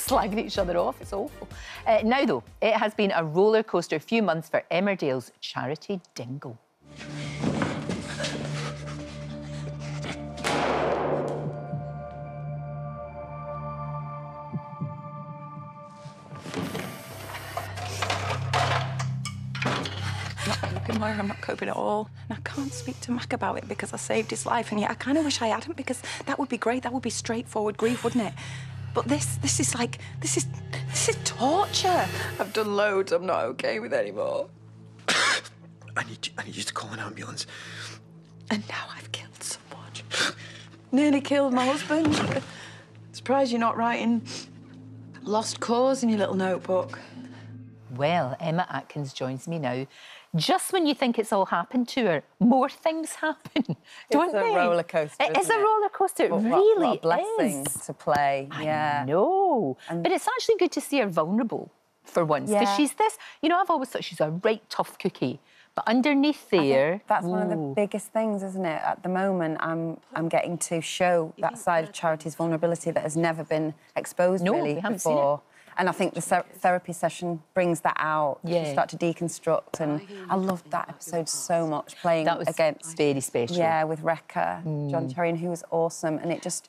slagging each other off. It's awful. Now, though, it has been a roller coaster few months for Emmerdale's charity dingo. I'm not coping at all. And I can't speak to Mac about it because I saved his life, and yet I kind of wish I hadn't, because that would be great. That would be straightforward grief, wouldn't it? But this is like, this is torture. I've done loads I'm not okay with anymore. I need you to call an ambulance. And now I've killed someone. Nearly killed my husband. Surprised you're not writing lost cause in your little notebook. Well, Emma Atkins joins me now. Just when you think it's all happened to her, more things happen, don't they? It's a roller coaster. It is a roller coaster. It really what a blessing is. to play. I know. But it's actually good to see her vulnerable for once, because she's this. You know, I've always thought she's a right tough cookie, but underneath there, that's one of the biggest things, isn't it? At the moment, I'm getting to show that side of Charity's vulnerability that has never been exposed really before. And I think the therapy session brings that out. You start to deconstruct, and I loved that episode so much, playing that was against... very special. Yeah, with Rekha, John Cherry, who was awesome, and it just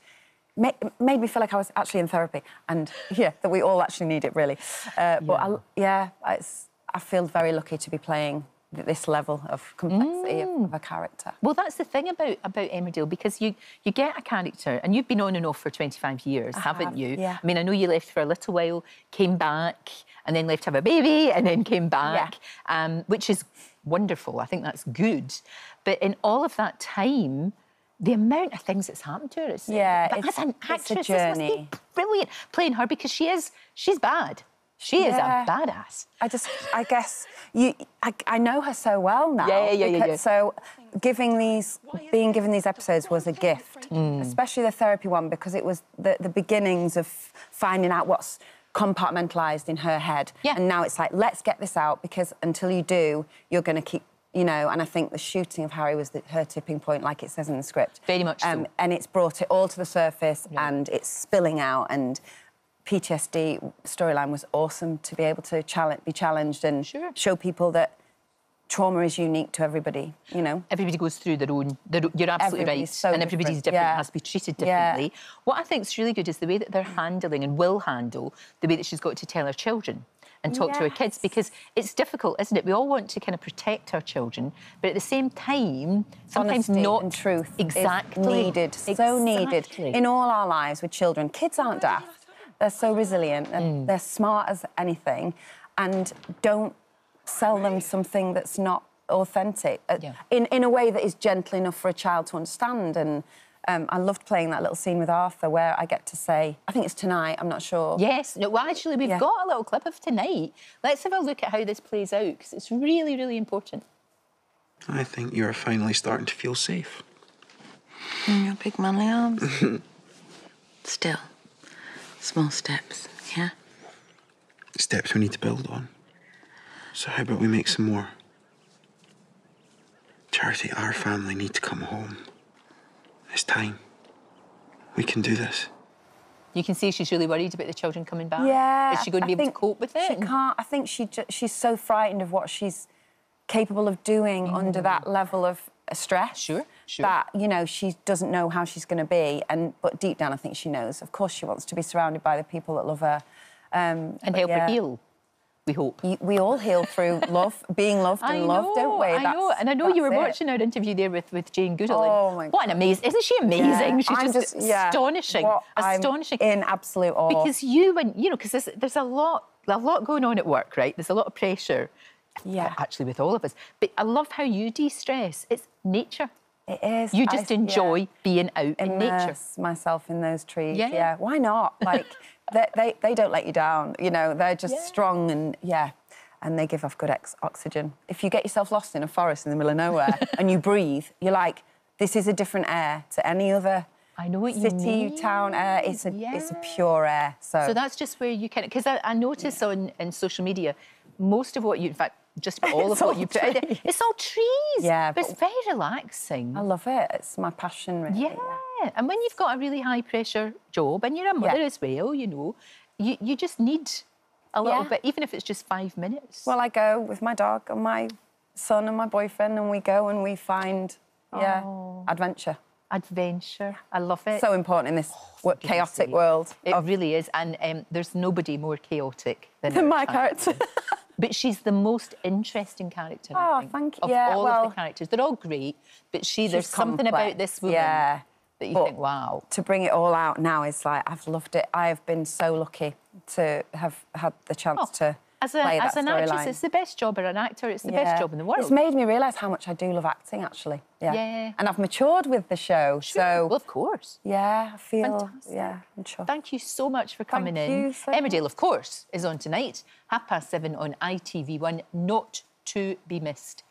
made me feel like I was actually in therapy, and, that we all actually need it, really. But, I feel very lucky to be playing this level of complexity of a character. Well, that's the thing about Emmerdale, because you get a character, and you've been on and off for 25 years, haven't you? Yeah. I mean, I know you left for a little while, came back, and then left to have a baby, and then came back, which is wonderful. I think that's good. But in all of that time, the amount of things that's happened to her, as an actress, it's a journey. This must be brilliant playing her, because she's bad. She is a badass. I guess I know her so well now. Yeah. So being given these episodes was a gift, especially the therapy one, because it was the beginnings of finding out what's compartmentalised in her head. Yeah. And now it's like, let's get this out, because until you do, you're going to keep, and I think the shooting of Harry was her tipping point, like it says in the script. Very much so. And it's brought it all to the surface, and it's spilling out, and PTSD storyline was awesome to be able to be challenged and show people that trauma is unique to everybody, Everybody goes through their own... You're absolutely right. So and everybody's different, has to be treated differently. What I think is really good is the way that they're handling and will handle the way that she's got to tell her children and talk to her kids, because it's difficult, isn't it? We all want to kind of protect our children, but at the same time, sometimes honesty not... and truth is needed. So needed in all our lives with children. Kids aren't daft. They're so resilient, and they're smart as anything, and don't sell them something that's not authentic in a way that is gentle enough for a child to understand. And I loved playing that little scene with Arthur where I get to say, I think it's tonight, I'm not sure. Yes. No, well, actually, we've got a little clip of tonight. Let's have a look at how this plays out, because it's really, really important. I think you're finally starting to feel safe. In your big manly arms. Still. Small steps, yeah? Steps we need to build on. So how about we make some more? Charity, our family need to come home. It's time. We can do this. You can see she's really worried about the children coming back. Yeah. Is she going to be able to cope with it? She can't. I think she's so frightened of what she's capable of doing under that level of stress. Sure. That, she doesn't know how she's going to be, but deep down I think she knows. Of course she wants to be surrounded by the people that love her. And help her heal, we hope. We all heal through love, being loved and loved, don't we? I know. And I know you were watching our interview there with Jane Goodall. Oh, my God. What an amazing... Isn't she amazing? Yeah, She's just astonishing. Astonishing. I'm in absolute awe. Because because there's a lot going on at work, right? There's a lot of pressure. Yeah. Actually, with all of us. But I love how you de-stress. It's nature. It is. You just enjoy being out in nature. Immerse myself in those trees. Yeah. Why not? Like, they don't let you down. They're just strong and and they give off good oxygen. If you get yourself lost in a forest in the middle of nowhere and you breathe, you're like, this is a different air to any other. I know what you mean. City, town air. It's a pure air. So that's just where you can... Because I notice on social media, most of what you... In fact, just about all of what you put out there, it's all trees. Yeah. But it's very relaxing. I love it. It's my passion, really. Yeah. And when you've got a really high-pressure job, and you're a mother as well, you just need a little Yeah. bit, even if it's just 5 minutes. Well, I go with my dog and my son and my boyfriend, and we go and we find, adventure. Adventure. I love it. So important in this chaotic world. It really is. And there's nobody more chaotic than My character. But she's the most interesting character, I think, thank you. of all of the characters. They're all great, but there's something about this woman that you think, wow. To bring it all out now is like, I've loved it. I have been so lucky to have had the chance to play that As an actress, storyline. it's the best job, or an actor, it's the best job in the world. It's made me realise how much I do love acting, actually. Yeah. And I've matured with the show, so... Well, of course. Yeah, I feel... Fantastic. Yeah, I'm sure. Thank you so much for coming Thank in. you so Emmerdale, of course, is on tonight, 7:30 on ITV1, not to be missed.